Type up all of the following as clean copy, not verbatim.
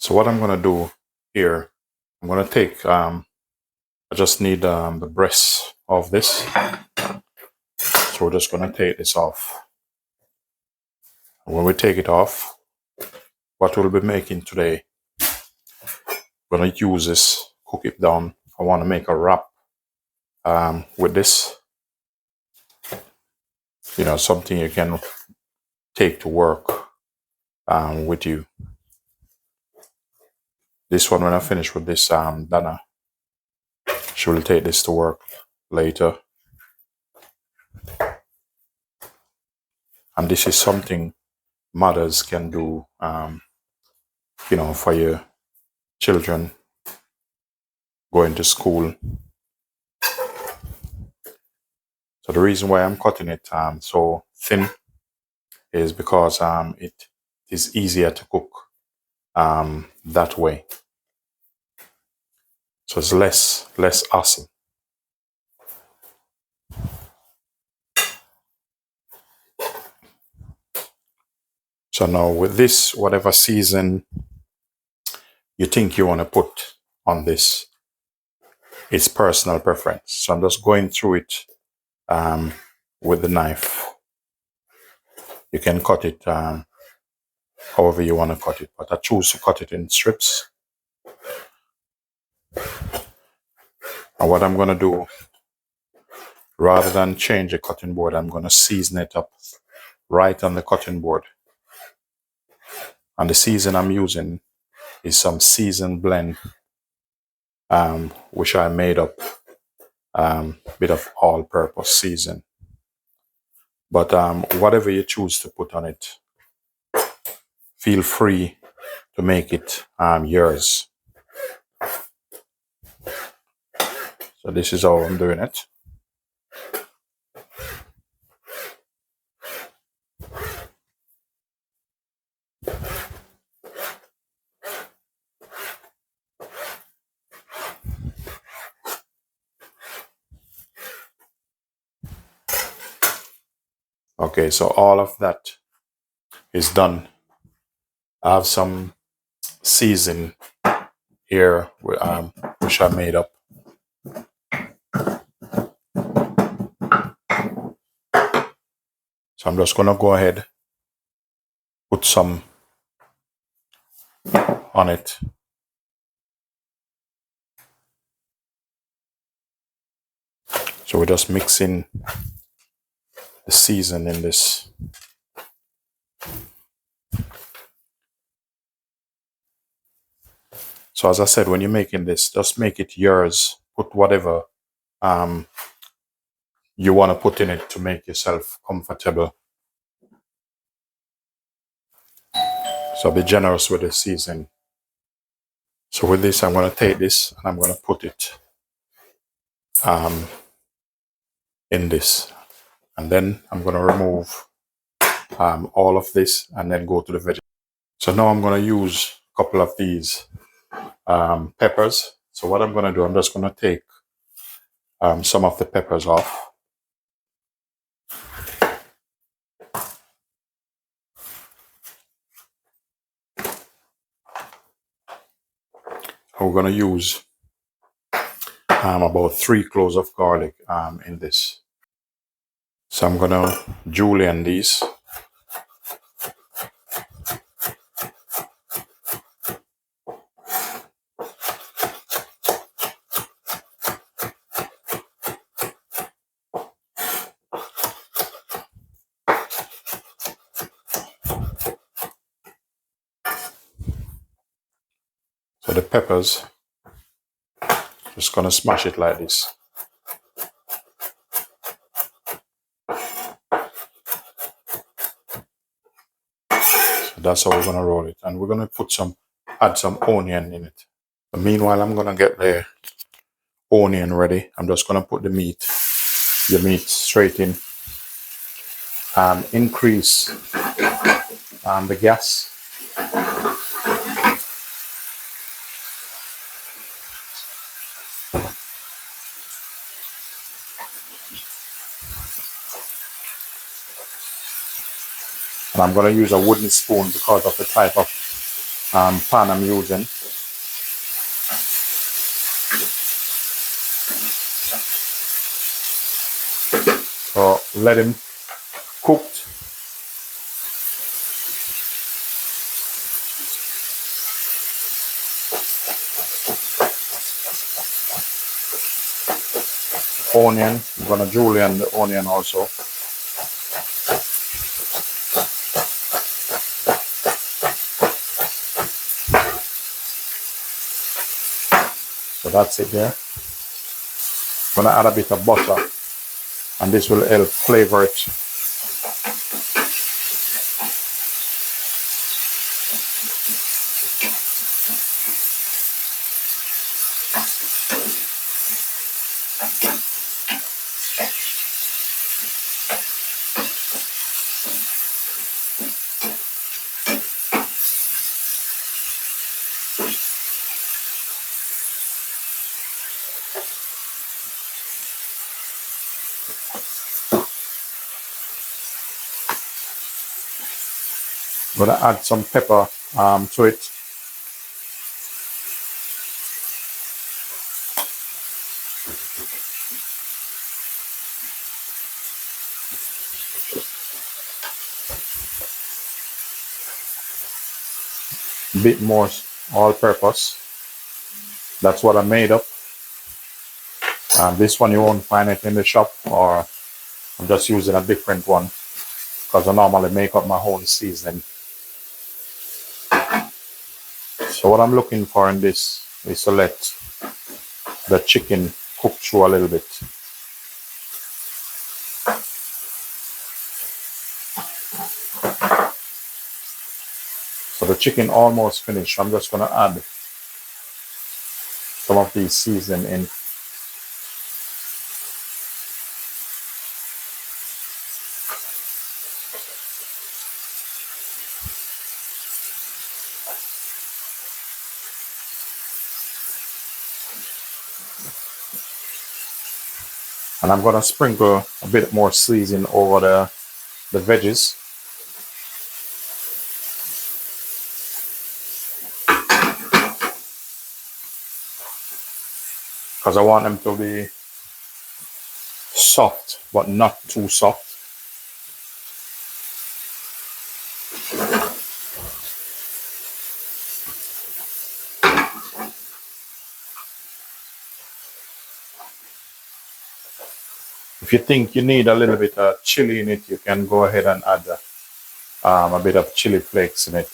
So what I'm gonna do here, I'm gonna take, I just need the breast of this. So we're just gonna take this off. When we take it off, what we'll be making today, we're gonna use this, cook it down. I wanna make a wrap with this. You know, something you can take to work with you. This one, when I finish with this, Dana, she will take this to work later. And this is something mothers can do, you know, for your children going to school. So the reason why I'm cutting it so thin is because it is easier to cook that way. So it's less hassle. So now with this, whatever season you think you want to put on this, it's personal preference. So I'm just going through it with the knife. You can cut it however you want to cut it, but I choose to cut it in strips. And what I'm going to do, rather than change the cutting board, I'm going to season it up right on the cutting board. And the season I'm using is some seasoned blend, which I made up bit of all-purpose season. But whatever you choose to put on it, feel free to make it yours. So this is how I'm doing it. Okay, so all of that is done. I have some season here which I made up. So I'm just gonna go ahead, put some on it. So we're just mixing the season in this. So as I said, when you're making this, just make it yours. Put whatever you want to put in it to make yourself comfortable. So be generous with the season. So with this, I'm going to take this and I'm going to put it in this. And then I'm going to remove all of this and then go to the vegetable. So now I'm going to use a couple of these peppers. So what I'm going to do, I'm just going to take some of the peppers off. We're going to use about 3 cloves of garlic in this. So I'm going to julienne these. So the peppers, just going to smash it like this. So that's how we're going to roll it. And we're going to add some onion in it. But meanwhile, I'm going to get the onion ready. I'm just going to put the meat straight in. Increase the gas. And I'm going to use a wooden spoon because of the type of pan I'm using. So let him cook. Onion, I'm gonna julienne the onion also. So that's it there. I'm gonna add a bit of butter, and this will help flavor it. I'm gonna add some pepper to it. Bit more all-purpose. That's what I made up. This one you won't find it in the shop, or I'm just using a different one because I normally make up my own seasoning. So what I'm looking for in this is to let the chicken cook through a little bit. So the chicken almost finished. I'm just gonna add some of these seasoning in. And I'm gonna sprinkle a bit more seasoning over the veggies. Because I want them to be soft, but not too soft. If you think you need a little bit of chili in it, you can go ahead and add a bit of chili flakes in it.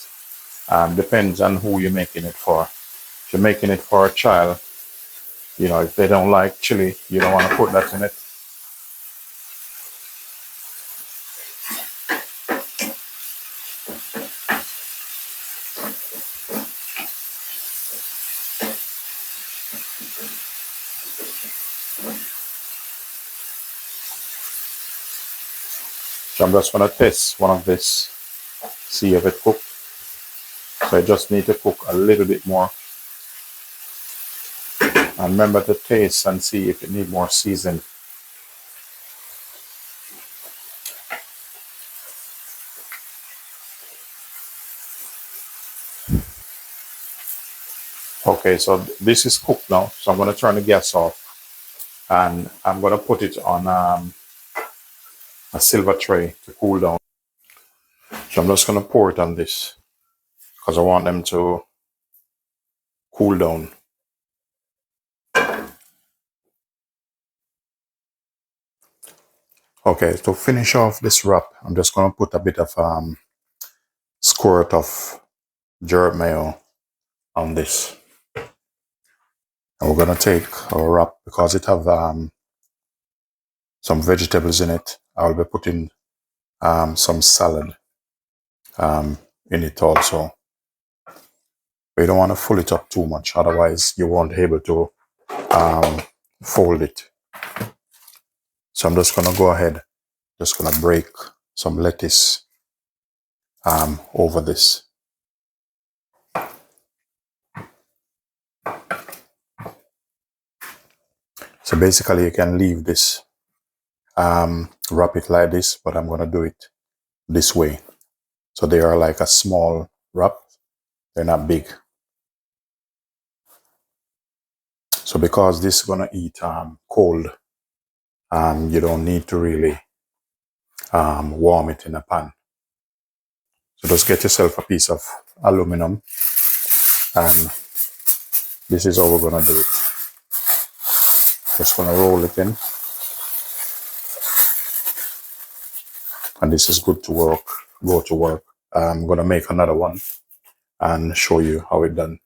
Depends on who you're making it for. If you're making it for a child, you know, if they don't like chili, you don't want to put that in it. So I'm just going to test one of this, see if it cooked. So I just need to cook a little bit more. And remember to taste and see if it needs more seasoning. Okay, so this is cooked now. So I'm going to turn the gas off. And I'm going to put it on a silver tray to cool down. So I'm just going to pour it on this because I want them to cool down. Okay, to finish off this wrap, I'm just going to put a bit of squirt of jerk mayo on this. And we're going to take our wrap because it have some vegetables in it. I'll be putting some salad in it also. But you don't want to fill it up too much, otherwise you won't be able to fold it. So I'm just going to go ahead, just going to break some lettuce over this. So basically you can leave this, wrap it like this, but I'm going to do it this way. So they are like a small wrap. They're not big. So because this is gonna eat cold, you don't need to really warm it in a pan. So just get yourself a piece of aluminum, and this is how we're gonna do it. Just gonna roll it in, and this is good to work. Go to work. I'm gonna make another one and show you how it done.